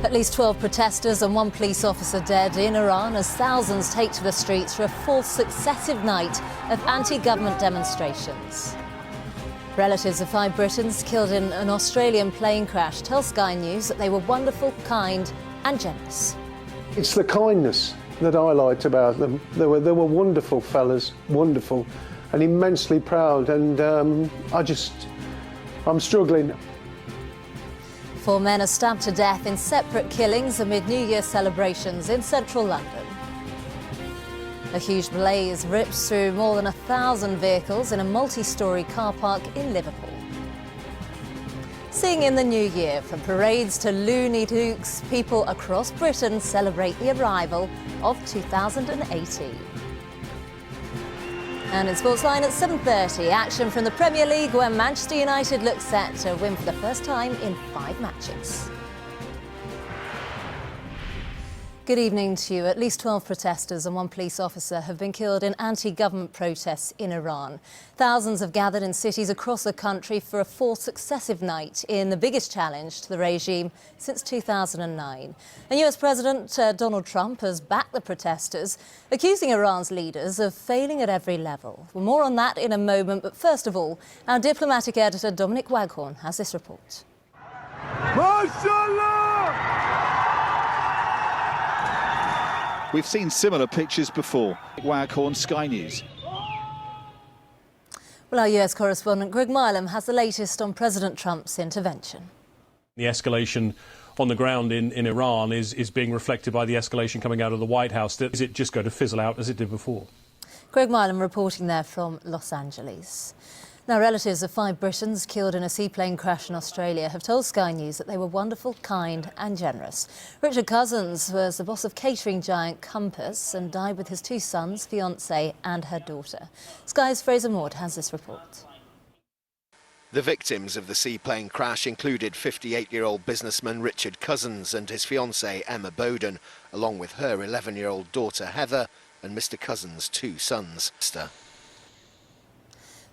At least 12 protesters and 1 police officer dead in Iran as thousands take to the streets for a 4th successive night of anti-government demonstrations. Relatives of 5 Britons killed in an Australian plane crash tell Sky News that they were wonderful, kind and generous. It's the kindness that I liked about them. They were wonderful fellas, wonderful, and immensely proud, and I'm struggling. 4 men are stabbed to death in separate killings amid New Year celebrations in central London. A huge blaze rips through more than 1,000 vehicles in a multi-storey car park in Liverpool. Seeing in the new year, from parades to Looney Tukes, people across Britain celebrate the arrival of 2018. And in Sportsline at 7:30, action from the Premier League where Manchester United look set to win for the first time in 5 matches. Good evening to you. At least 12 protesters and 1 police officer have been killed in anti-government protests in Iran. Thousands have gathered in cities across the country for a 4th successive night in the biggest challenge to the regime since 2009. And US President Donald Trump has backed the protesters, accusing Iran's leaders of failing at every level. Well, more on that in a moment, but first of all, our diplomatic editor Dominic Waghorn has this report. Mashallah! We've seen similar pictures before. Waghorn, Sky News. Well, our US correspondent Greg Milam has the latest on President Trump's intervention. The escalation on the ground in Iran is being reflected by the escalation coming out of the White House. Is it just going to fizzle out as it did before? Greg Milam reporting there from Los Angeles. Now, relatives of 5 Britons killed in a seaplane crash in Australia have told Sky News that they were wonderful, kind and generous. Richard Cousins was the boss of catering giant Compass and died with his 2 sons, fiancée and her daughter. Sky's Fraser Maud has this report. The victims of the seaplane crash included 58-year-old businessman Richard Cousins and his fiancée Emma Bowden, along with her 11-year-old daughter Heather and Mr Cousins' 2 sons.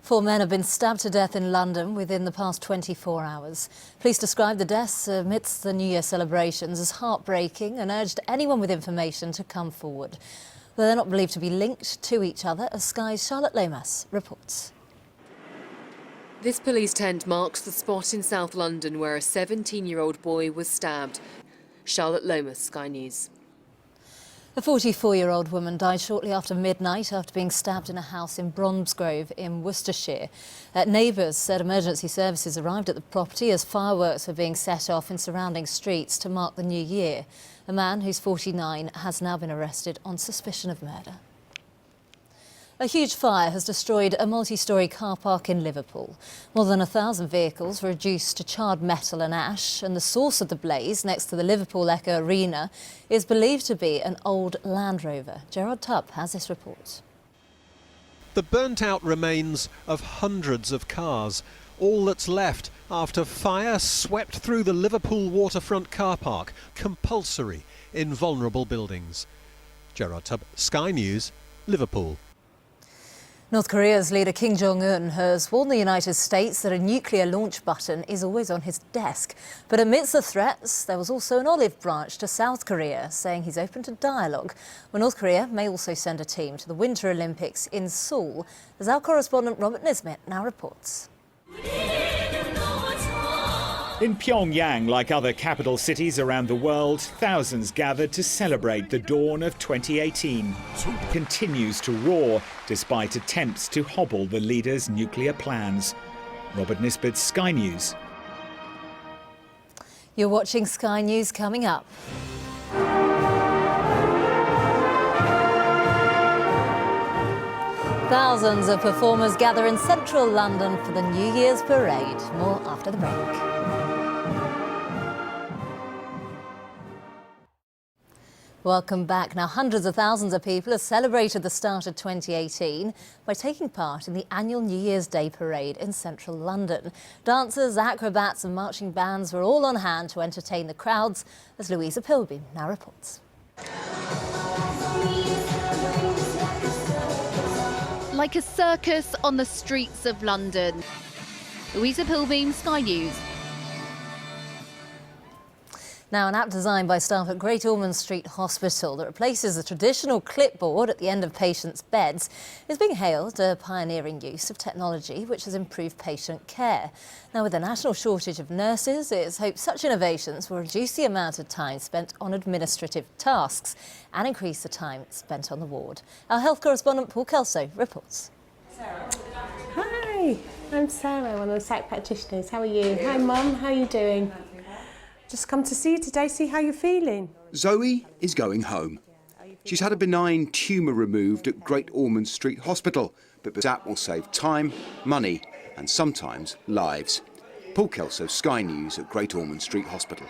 4 men have been stabbed to death in London within the past 24 hours. Police described the deaths amidst the New Year celebrations as heartbreaking and urged anyone with information to come forward. They're not believed to be linked to each other, as Sky's Charlotte Lomas reports. This police tent marks the spot in South London where a 17-year-old boy was stabbed. Charlotte Lomas, Sky News. A 44-year-old woman died shortly after midnight after being stabbed in a house in Bromsgrove in Worcestershire. Neighbours said emergency services arrived at the property as fireworks were being set off in surrounding streets to mark the new year. A man who's 49 has now been arrested on suspicion of murder. A huge fire has destroyed a multi-storey car park in Liverpool. More than 1,000 vehicles were reduced to charred metal and ash, and the source of the blaze, next to the Liverpool Echo Arena, is believed to be an old Land Rover. Gerard Tubb has this report. The burnt-out remains of hundreds of cars, all that's left after fire swept through the Liverpool waterfront car park, compulsory in vulnerable buildings. Gerard Tubb, Sky News, Liverpool. North Korea's leader Kim Jong-un has warned the United States that a nuclear launch button is always on his desk. But amidst the threats, there was also an olive branch to South Korea, saying he's open to dialogue. Well, North Korea may also send a team to the Winter Olympics in Seoul, as our correspondent Robert Nisbet now reports. In Pyongyang, like other capital cities around the world, thousands gathered to celebrate the dawn of 2018. Continues to roar despite attempts to hobble the leader's nuclear plans. Robert Nisbet, Sky News. You're watching Sky News. Coming up. Thousands of performers gather in central London for the New Year's parade. More after the break. Welcome back. Now, hundreds of thousands of people have celebrated the start of 2018 by taking part in the annual New Year's Day parade in central London. Dancers, acrobats and marching bands were all on hand to entertain the crowds, as Louisa Pilbeam now reports. Like a circus on the streets of London. Louisa Pilbeam, Sky News. Now, an app designed by staff at Great Ormond Street Hospital that replaces the traditional clipboard at the end of patients' beds is being hailed a pioneering use of technology which has improved patient care. Now, with a national shortage of nurses, it's hoped such innovations will reduce the amount of time spent on administrative tasks and increase the time spent on the ward. Our health correspondent Paul Kelso reports. Hi, I'm Sarah, one of the psych practitioners. How are you? Hi Mum, how are you doing? Just come to see you today, see how you're feeling. Zoe is going home. She's had a benign tumour removed at Great Ormond Street Hospital, but that will save time, money and sometimes lives. Paul Kelso, Sky News at Great Ormond Street Hospital.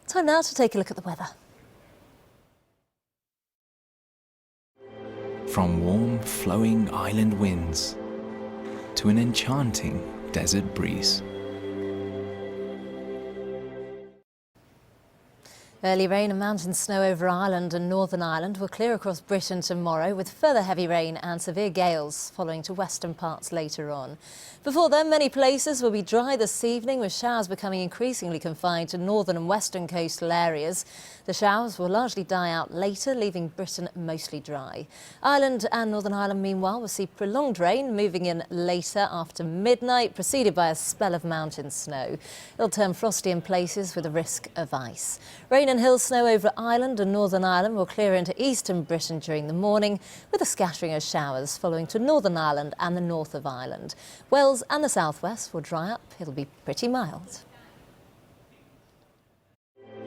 Time now to take a look at the weather. From warm, flowing island winds to an enchanting desert breeze. Early rain and mountain snow over Ireland and Northern Ireland will clear across Britain tomorrow, with further heavy rain and severe gales following to western parts later on. Before then, many places will be dry this evening, with showers becoming increasingly confined to northern and western coastal areas. The showers will largely die out later, leaving Britain mostly dry. Ireland and Northern Ireland, meanwhile, will see prolonged rain moving in later after midnight, preceded by a spell of mountain snow. It'll turn frosty in places with a risk of ice. Rain and hill snow over Ireland and Northern Ireland will clear into eastern Britain during the morning, with a scattering of showers following to Northern Ireland and the north of Ireland. Wales and the southwest will dry up. It'll be pretty mild.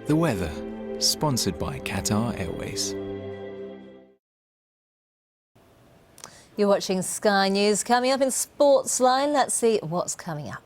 The weather, sponsored by Qatar Airways. You're watching Sky News. Coming up in Sportsline, let's see what's coming up.